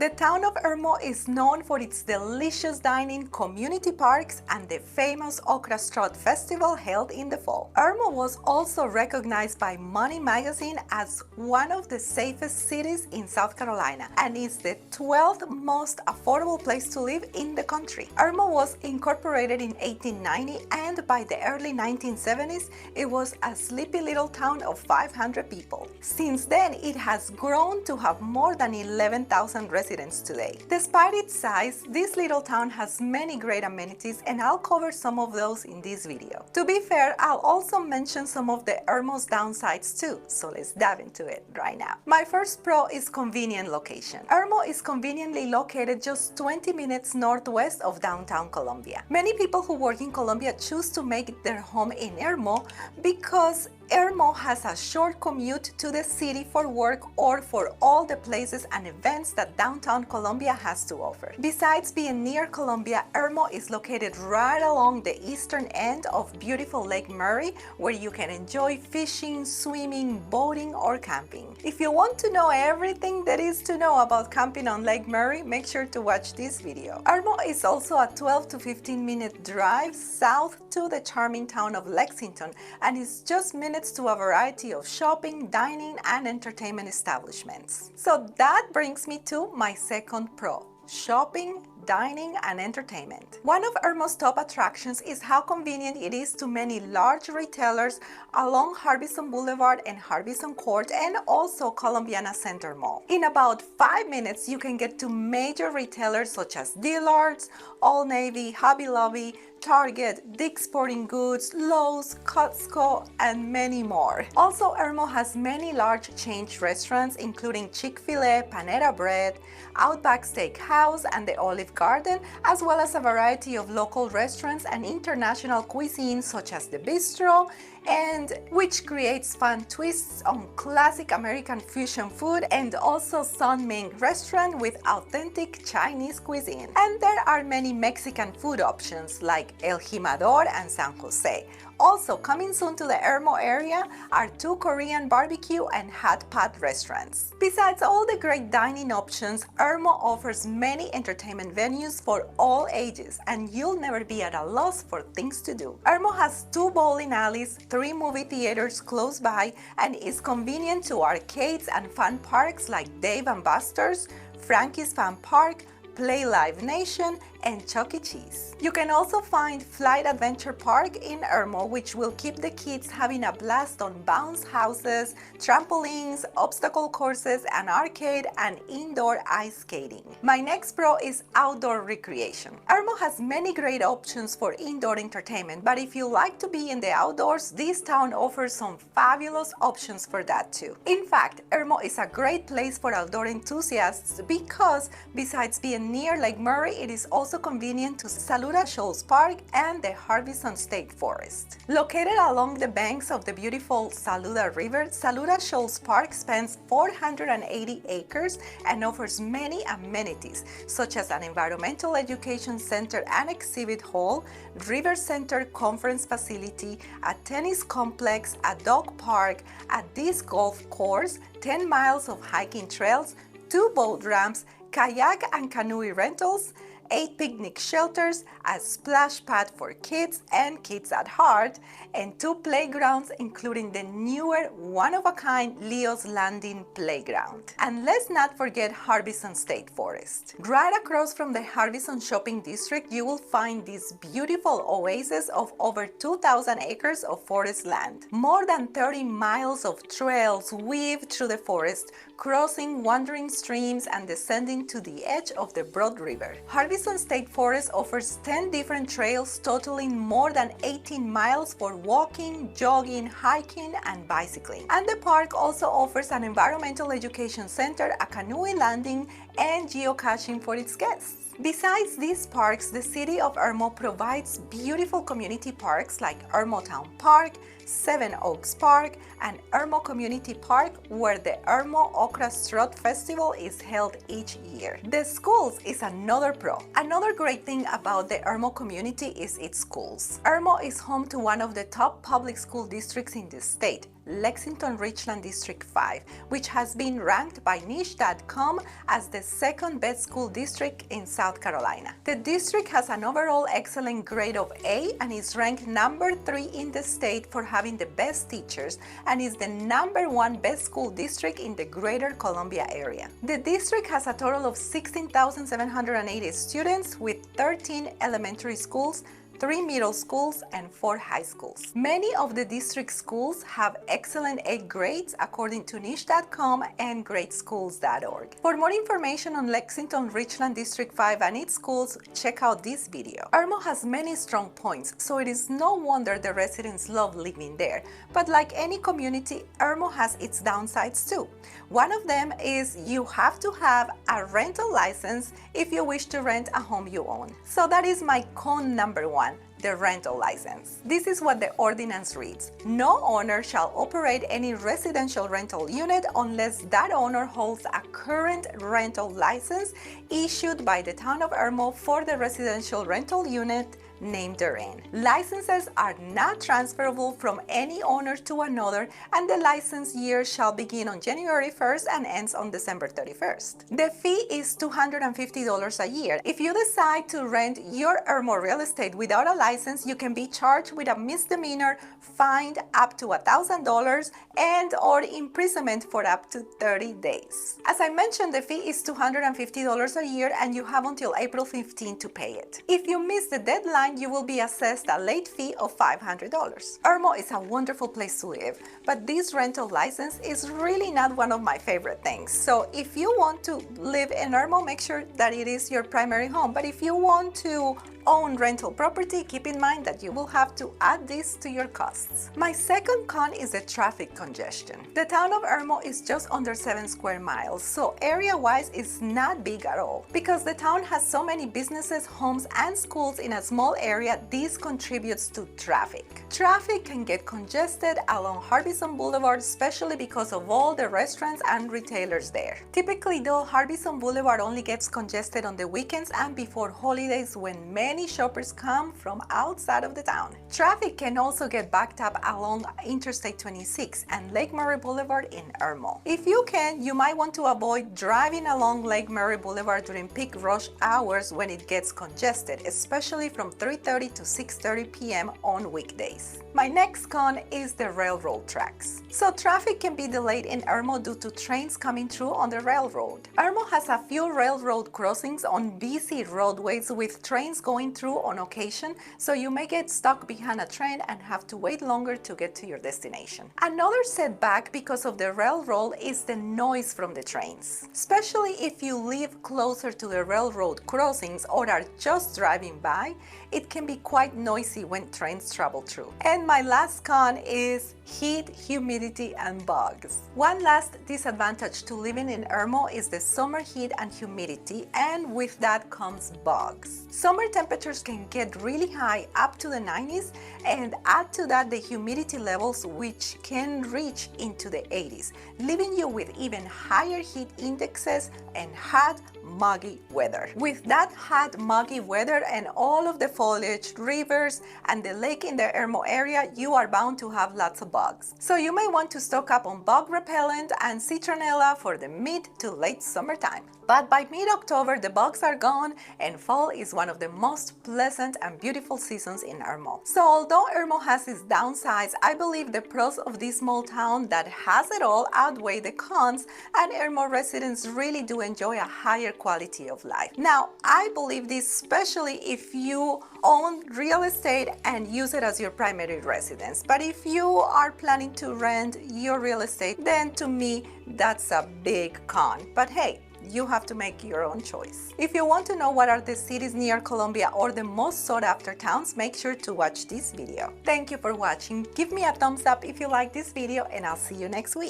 The town of Irmo is known for its delicious dining, community parks, and the famous Okra Strut Festival held in the fall. Irmo was also recognized by Money Magazine as one of the safest cities in South Carolina and is the 12th most affordable place to live in the country. Irmo was incorporated in 1890, and by the early 1970s, it was a sleepy little town of 500 people. Since then, it has grown to have more than 11,000 residents today. Despite its size, this little town has many great amenities, and I'll cover some of those in this video. To be fair, I'll also mention some of the Irmo's downsides too, so let's dive into it right now. My first pro is convenient location. Irmo is conveniently located just 20 minutes northwest of downtown Columbia. Many people who work in Columbia choose to make their home in Irmo because Irmo has a short commute to the city for work or for all the places and events that downtown Columbia has to offer. Besides being near Columbia, Irmo is located right along the eastern end of beautiful Lake Murray, where you can enjoy fishing, swimming, boating, or camping. If you want to know everything there is to know about camping on Lake Murray, make sure to watch this video. Irmo is also a 12 to 15-minute drive south to the charming town of Lexington, and is just minutes to a variety of shopping, dining, and entertainment establishments. So that brings me to my second pro: shopping, dining, and entertainment. One of Irmo's top attractions is how convenient it is to many large retailers along Harbison Boulevard and Harbison Court, and also Columbiana Center Mall. In about 5 minutes, you can get to major retailers such as Dillard's, Old Navy, Hobby Lobby, Target, Dick's Sporting Goods, Lowe's, Costco, and many more. Also, Irmo has many large chain restaurants including Chick-fil-A, Panera Bread, Outback Steakhouse, and the Olive Garden, as well as a variety of local restaurants and international cuisine such as the Bistro, and which creates fun twists on classic American fusion food, and also Sun Ming restaurant with authentic Chinese cuisine. And there are many Mexican food options like El Jimador and San Jose. Also coming soon to the Irmo area are 2 Korean barbecue and hot pot restaurants. Besides all the great dining options, Irmo offers many entertainment venues for all ages, and you'll never be at a loss for things to do. Irmo has 2 bowling alleys, 3 movie theaters close by, and is convenient to arcades and fun parks like Dave & Buster's, Frankie's Fun Park, Play Live Nation, and Chuck E. Cheese. You can also find Flight Adventure Park in Irmo, which will keep the kids having a blast on bounce houses, trampolines, obstacle courses, an arcade, and indoor ice skating. My next pro is outdoor recreation. Irmo has many great options for indoor entertainment, but if you like to be in the outdoors, this town offers some fabulous options for that too. In fact, Irmo is a great place for outdoor enthusiasts because besides being near Lake Murray, it is also convenient to Saluda Shoals Park and the Harbison State Forest. Located along the banks of the beautiful Saluda River, Saluda Shoals Park spans 480 acres and offers many amenities such as an environmental education center and exhibit hall, river center conference facility, a tennis complex, a dog park, a disc golf course, 10 miles of hiking trails, 2 boat ramps, kayak and canoe rentals, 8 picnic shelters, a splash pad for kids and kids at heart, and 2 playgrounds including the newer one-of-a-kind Leo's Landing playground. And let's not forget Harbison State Forest. Right across from the Harbison Shopping District, you will find this beautiful oasis of over 2,000 acres of forest land. More than 30 miles of trails weave through the forest, crossing wandering streams and descending to the edge of the Broad River. Harbison State Forest offers 10 different trails totaling more than 18 miles for walking, jogging, hiking, and bicycling. And the park also offers an environmental education center, a canoe landing, and geocaching for its guests. Besides these parks, the city of Irmo provides beautiful community parks like Irmo Town Park, Seven Oaks Park, and Irmo Community Park, where the Irmo Okra Strut Festival is held each year. The schools is another pro. Another great thing about the Irmo community is its schools. Irmo is home to one of the top public school districts in the state, Lexington-Richland District 5, which has been ranked by niche.com as the second best school district in South Carolina. The district has an overall excellent grade of A and is ranked number 3 in the state for having the best teachers and is the number 1 best school district in the greater Columbia area. The district has a total of 16,780 students with 13 elementary schools, 3 middle schools, and 4 high schools. Many of the district schools have excellent A grades according to niche.com and greatschools.org. For more information on Lexington-Richland District 5 and its schools, check out this video. Irmo has many strong points, so it is no wonder the residents love living there. But like any community, Irmo has its downsides too. One of them is you have to have a rental license if you wish to rent a home you own. So that is my con number 1. The rental license. This is what the ordinance reads. No owner shall operate any residential rental unit unless that owner holds a current rental license issued by the town of Irmo for the residential rental unit named therein. Licenses are not transferable from any owner to another, and the license year shall begin on January 1st and ends on December 31st. The fee is $250 a year. If you decide to rent your Irmo real estate without a license, you can be charged with a misdemeanor, fined up to $1,000, and or imprisonment for up to 30 days. As I mentioned, the fee is $250 a year and you have until April 15 to pay it. If you miss the deadline, you will be assessed a late fee of $500. Irmo is a wonderful place to live, but this rental license is really not one of my favorite things. So if you want to live in Irmo, make sure that it is your primary home. But if you want to own rental property, keep in mind that you will have to add this to your costs. My second con is the traffic congestion. The town of Irmo is just under 7 square miles, so area-wise it's not big at all. Because the town has so many businesses, homes, and schools in a small area, this contributes to traffic. Traffic can get congested along Harbison Boulevard, especially because of all the restaurants and retailers there. Typically though, Harbison Boulevard only gets congested on the weekends and before holidays when many shoppers come from outside of the town. Traffic can also get backed up along Interstate 26 and Lake Murray Boulevard in Irmo. If you can, you might want to avoid driving along Lake Murray Boulevard during peak rush hours when it gets congested, especially from 3:30 to 6:30 p.m. on weekdays. My next con is the railroad tracks. So traffic can be delayed in Irmo due to trains coming through on the railroad. Irmo has a few railroad crossings on busy roadways with trains going through on occasion, so you may get stuck behind a train and have to wait longer to get to your destination. Another setback because of the railroad is the noise from the trains. Especially if you live closer to the railroad crossings or are just driving by, it can be quite noisy when trains travel through. And my last con is heat, humidity, and bugs. One last disadvantage to living in Irmo is the summer heat and humidity, and with that comes bugs. Summer temperatures can get really high, up to the 90s, and add to that the humidity levels, which can reach into the 80s, leaving you with even higher heat indexes and hot, muggy weather. With that hot, muggy weather and all of the foliage, rivers, and the lake in the Irmo area, you are bound to have lots of bugs. So you may want to stock up on bug repellent and citronella for the mid to late summertime. But by mid-October, the bugs are gone and fall is one of the most pleasant and beautiful seasons in Irmo. So although Irmo has its downsides, I believe the pros of this small town that has it all outweigh the cons, and Irmo residents really do enjoy a higher quality of life. Now, I believe this especially if you own real estate and use it as your primary residence. But if you are planning to rent your real estate, then to me, that's a big con. But hey, you have to make your own choice. If you want to know what are the cities near Columbia or the most sought after towns, make sure to watch this video. Thank you for watching. Give me a thumbs up if you like this video, and I'll see you next week.